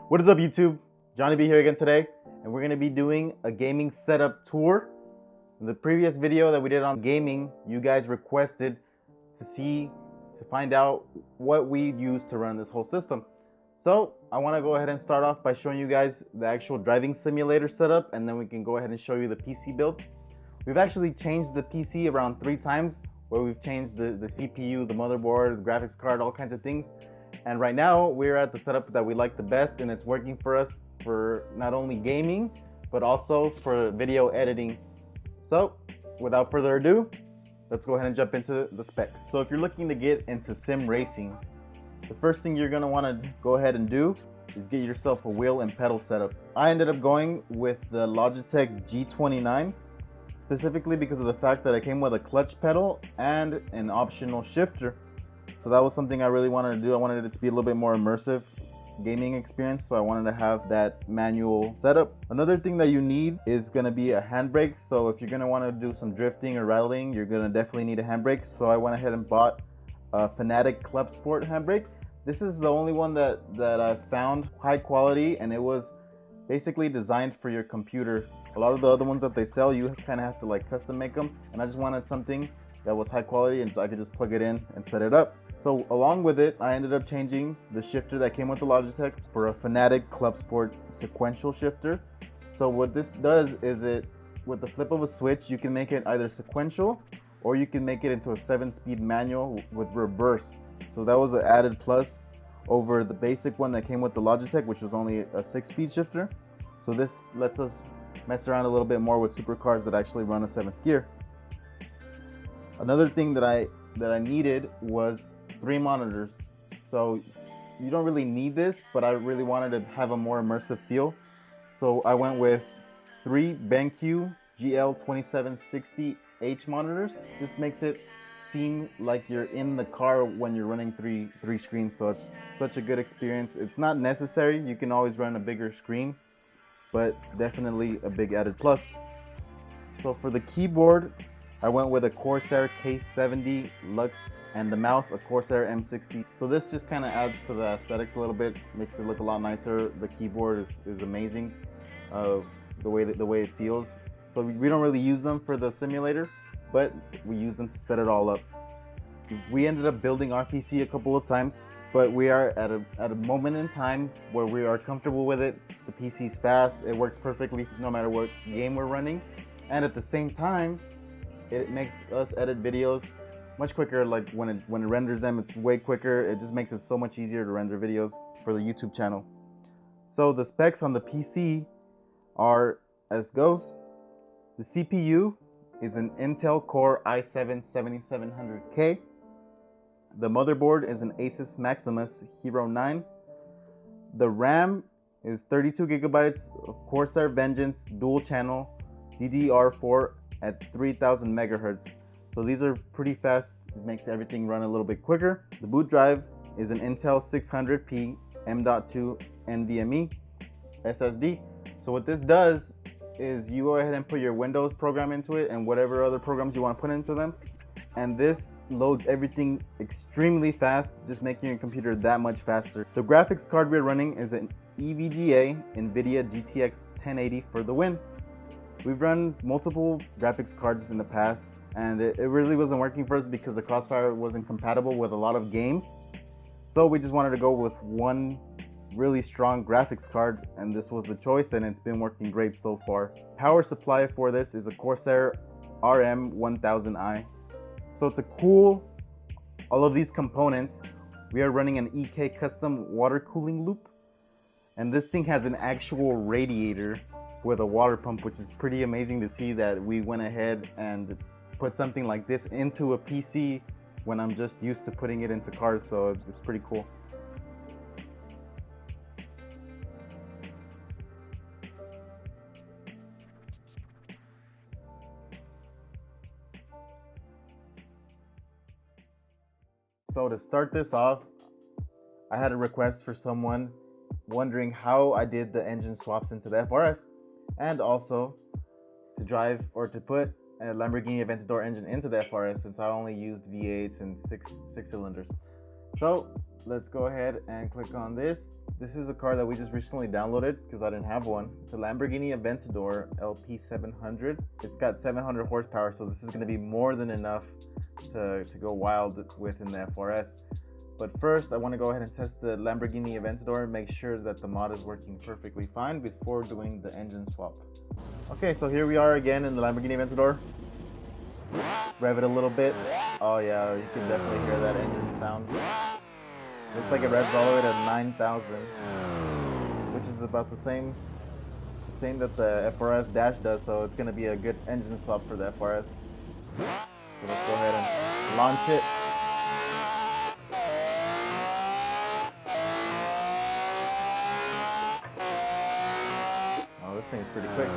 What is up, YouTube? Johnny B here again today, and we're going to be doing a gaming setup tour. In the previous video that we did on gaming, you guys requested to find out what we use to run this whole system. So I want to go ahead and start off by showing you guys the actual driving simulator setup, and then we can go ahead and show you the PC build. We've actually changed the PC around 3 times, where we've changed the CPU, the motherboard, the graphics card, all kinds of things. And right now we're at the setup that we like the best, and it's working for us for not only gaming, but also for video editing. So without further ado, let's go ahead and jump into the specs. So if you're looking to get into sim racing, the first thing you're gonna wanna go ahead and do is get yourself a wheel and pedal setup. I ended up going with the Logitech G29, specifically because of the fact that it came with a clutch pedal and an optional shifter. So that was something I really wanted to do. I wanted it to be a little bit more immersive gaming experience, so I wanted to have that manual setup. Another thing that you need is going to be a handbrake. So if you're going to want to do some drifting or rattling, you're going to definitely need a handbrake. So I went ahead and bought a Fanatic Club Sport handbrake. This is the only one that I found high quality, and it was basically designed for your computer. A lot of the other ones that they sell, you kind of have to like custom make them, and I just wanted something that was high quality and I could just plug it in and set it up. So along with it, I ended up changing the shifter that came with the Logitech for a Fanatic Club Sport sequential shifter. So what this does is with the flip of a switch, you can make it either sequential or you can make it into a 7-speed manual with reverse. So that was an added plus over the basic one that came with the Logitech, which was only a 6-speed shifter. So this lets us mess around a little bit more with supercars that actually run a 7th gear. Another thing that I needed was 3 monitors. So you don't really need this, but I really wanted to have a more immersive feel. So I went with 3 BenQ GL2760H monitors. This makes it seem like you're in the car when you're running three screens. So it's such a good experience. It's not necessary. You can always run a bigger screen, but definitely a big added plus. So for the keyboard, I went with a Corsair K70 Lux, and the mouse a Corsair M60. So this just kind of adds to the aesthetics a little bit, makes it look a lot nicer. The keyboard is amazing, the way it feels. So we don't really use them for the simulator, but we use them to set it all up. We ended up building our PC a couple of times, but we are at a moment in time where we are comfortable with it. The PC's fast, it works perfectly no matter what game we're running, and at the same time, it makes us edit videos much quicker. Like when it renders them, it's way quicker. It just makes it so much easier to render videos for the YouTube channel. So the specs on the PC are as goes. The CPU is an Intel Core i7-7700K. The motherboard is an Asus Maximus Hero 9. The RAM is 32 gigabytes of Corsair Vengeance dual channel DDR4 at 3000 megahertz. So these are pretty fast. It makes everything run a little bit quicker. The boot drive is an Intel 600p M.2 NVMe SSD. So what this does is you go ahead and put your Windows program into it and whatever other programs you want to put into them, and this loads everything extremely fast, just making your computer that much faster. The graphics card we're running is an EVGA NVIDIA GTX 1080 for the win. We've run multiple graphics cards in the past, and it really wasn't working for us because the Crossfire wasn't compatible with a lot of games. So we just wanted to go with one really strong graphics card, and this was the choice, and it's been working great so far. Power supply for this is a Corsair RM1000i. So to cool all of these components, we are running an EK custom water cooling loop, and this thing has an actual radiator with a water pump, which is pretty amazing to see that we went ahead and put something like this into a PC when I'm just used to putting it into cars, so it's pretty cool. So to start this off, I had a request for someone wondering how I did the engine swaps into the FRS, and also to drive or to put a Lamborghini Aventador engine into the FRS, since I only used V8s and six cylinders. So let's go ahead and click on this. This is a car that we just recently downloaded because I didn't have one. It's a Lamborghini Aventador LP700. It's got 700 horsepower, so this is going to be more than enough to go wild with in the FRS. But first, I want to go ahead and test the Lamborghini Aventador and make sure that the mod is working perfectly fine before doing the engine swap. Okay, so here we are again in the Lamborghini Aventador. Rev it a little bit. Oh yeah, you can definitely hear that engine sound. Looks like it revs all the way to 9,000, which is about the same that the FRS Dash does, so it's going to be a good engine swap for the FRS. So let's go ahead and launch it. Oh, this thing is pretty quick.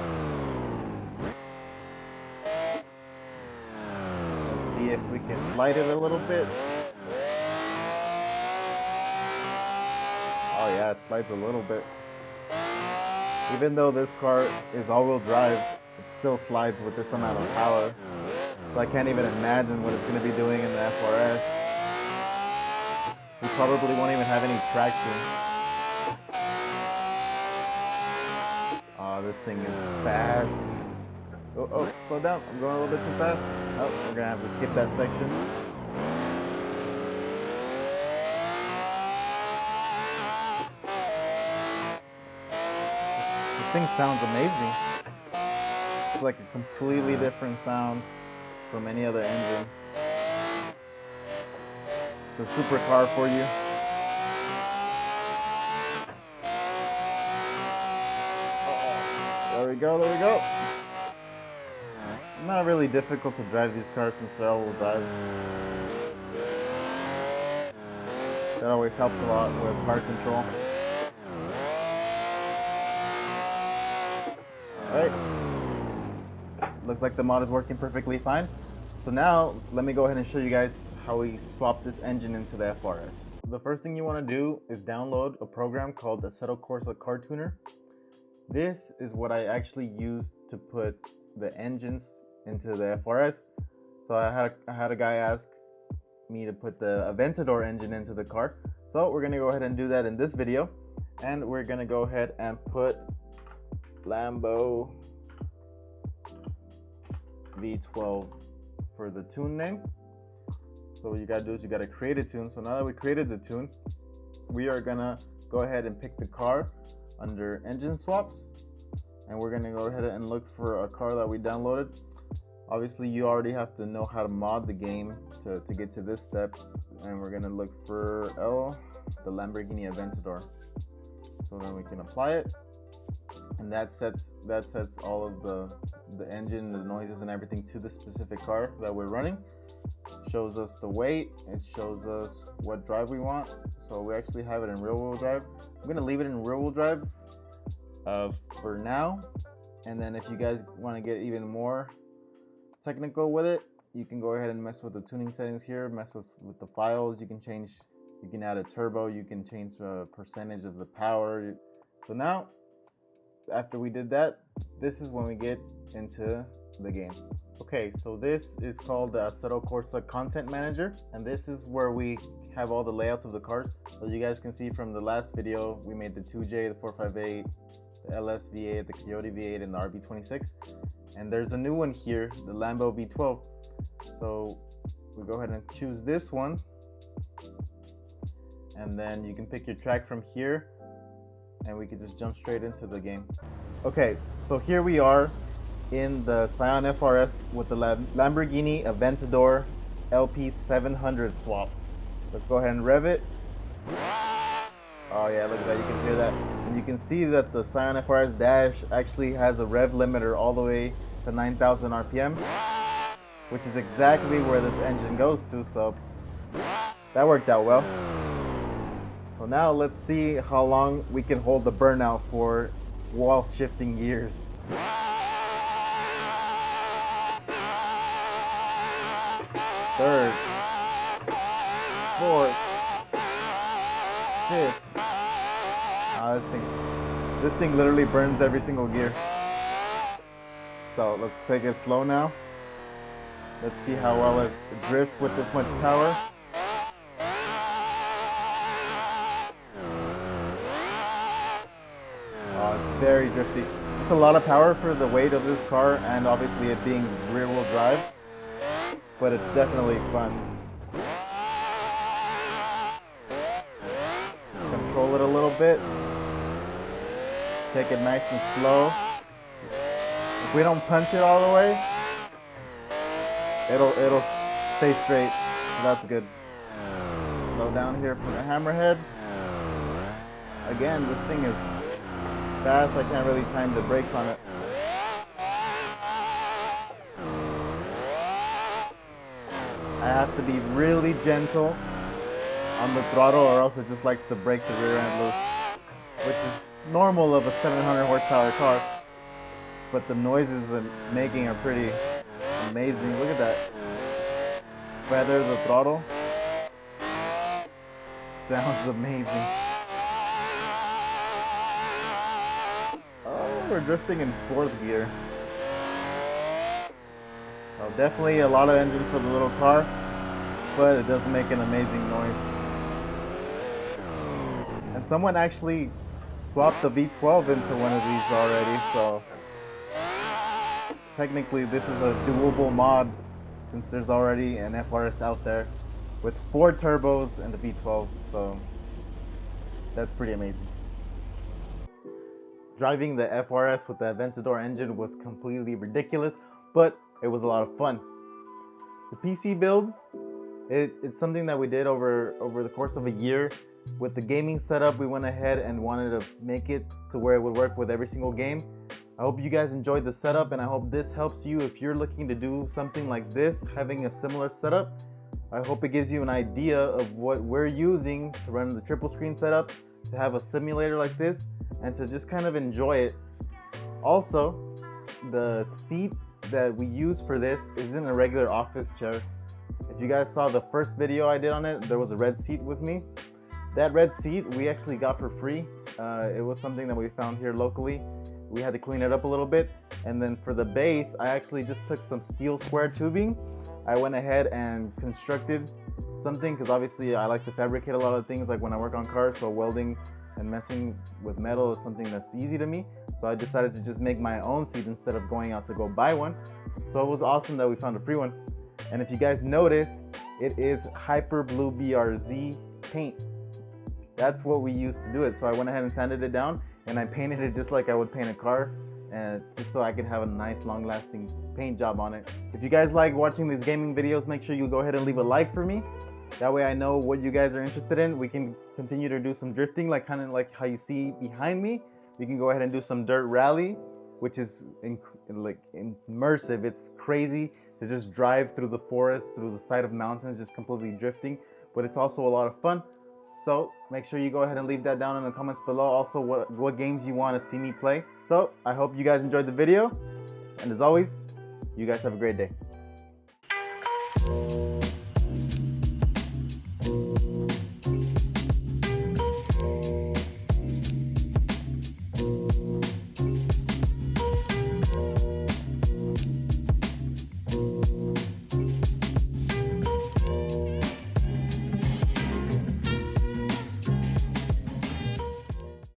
Let's see if we can slide it a little bit. Oh yeah, it slides a little bit. Even though this car is all-wheel drive, it still slides with this amount of power. So I can't even imagine what it's going to be doing in the FRS. We probably won't even have any traction. Oh, this thing is fast. Oh, slow down. I'm going a little bit too fast. Oh, we're going to have to skip that section. This thing sounds amazing. It's like a completely different sound from any other engine. It's a supercar for you. There we go, there we go. It's not really difficult to drive these cars since they're all-wheel drive. That always helps a lot with car control. Alright. Looks like the mod is working perfectly fine. So now, let me go ahead and show you guys how we swap this engine into the FRS. The first thing you want to do is download a program called the Assetto Corsa Car Tuner. This is what I actually used to put the engines into the FRS. So I had a guy ask me to put the Aventador engine into the car. So we're going to go ahead and do that in this video. And we're going to go ahead and put Lambo V12 for the tune name. So what you gotta do is you gotta create a tune. So now that we created the tune, we are gonna go ahead and pick the car under engine swaps, and we're gonna go ahead and look for a car that we downloaded. Obviously you already have to know how to mod the game to get to this step, and we're gonna look for the Lamborghini Aventador. So then we can apply it, and that sets all of the engine, the noises and everything to the specific car that we're running. Shows us the weight, it shows us what drive we want. So we actually have it in rear wheel drive. I'm gonna leave it in rear wheel drive for now, and then if you guys want to get even more technical with it, you can go ahead and mess with the tuning settings here, mess with the files. You can add a turbo, you can change the percentage of the power. So now, after we did that, this is when we get into the game. Okay, so this is called the Assetto Corsa Content Manager, and this is where we have all the layouts of the cars. So you guys can see from the last video, we made the 2J, the 458, the LS V8, the Coyote V8, and the RB26. And there's a new one here, the Lambo V12. So we go ahead and choose this one, and then you can pick your track from here, and we could just jump straight into the game. Okay, so here we are in the Scion FRS with the Lamborghini Aventador LP700 swap. Let's go ahead and rev it. Oh yeah, look at that, you can hear that. And you can see that the Scion FRS Dash actually has a rev limiter all the way to 9,000 RPM, which is exactly where this engine goes to, so that worked out well. So now let's see how long we can hold the burnout for while shifting gears. Third, fourth, fifth. This thing literally burns every single gear. So let's take it slow now. Let's see how well it drifts with this much power. very drifty. It's a lot of power for the weight of this car and obviously it being rear wheel drive, but it's definitely fun. Let's control it a little bit. Take it nice and slow. If we don't punch it all the way, it'll stay straight, so that's good. Slow down here for the hammerhead. Again, this thing is fast. I can't really time the brakes on it. I have to be really gentle on the throttle or else it just likes to break the rear end loose, which is normal of a 700 horsepower car. But the noises it's making are pretty amazing. Look at that. Just feather the throttle. Sounds amazing. Oh, we're drifting in 4th gear. So definitely a lot of engine for the little car, but it does make an amazing noise. And someone actually swapped the V12 into one of these already, so technically this is a doable mod since there's already an FRS out there with 4 turbos and the V12, so that's pretty amazing. Driving the FRS with the Aventador engine was completely ridiculous, but it was a lot of fun. The PC build, it's something that we did over the course of a year. With the gaming setup, we went ahead and wanted to make it to where it would work with every single game. I hope you guys enjoyed the setup, and I hope this helps you if you're looking to do something like this, having a similar setup. I hope it gives you an idea of what we're using to run the triple screen setup, to have a simulator like this, and to just kind of enjoy it. Also, the seat that we use for this isn't a regular office chair. If you guys saw the first video I did on it, there was a red seat with me. That red seat we actually got for free. It was something that we found here locally. We had to clean it up a little bit. And then for the base, I actually just took some steel square tubing. I went ahead and constructed something because obviously I like to fabricate a lot of things like when I work on cars, so welding and messing with metal is something that's easy to me. So I decided to just make my own seat instead of going out to go buy one. So it was awesome that we found a free one. And if you guys notice, it is Hyper Blue BRZ paint. That's what we used to do it. So I went ahead and sanded it down and I painted it just like I would paint a car, and just so I could have a nice long-lasting paint job on it. If you guys like watching these gaming videos, make sure you go ahead and leave a like for me. That way I know what you guys are interested in. We can continue to do some drifting, like kind of like how you see behind me. We can go ahead and do some dirt rally, which is immersive. It's crazy to just drive through the forest, through the side of mountains, just completely drifting. But it's also a lot of fun. So make sure you go ahead and leave that down in the comments below. Also, what games you want to see me play. So I hope you guys enjoyed the video. And as always, you guys have a great day.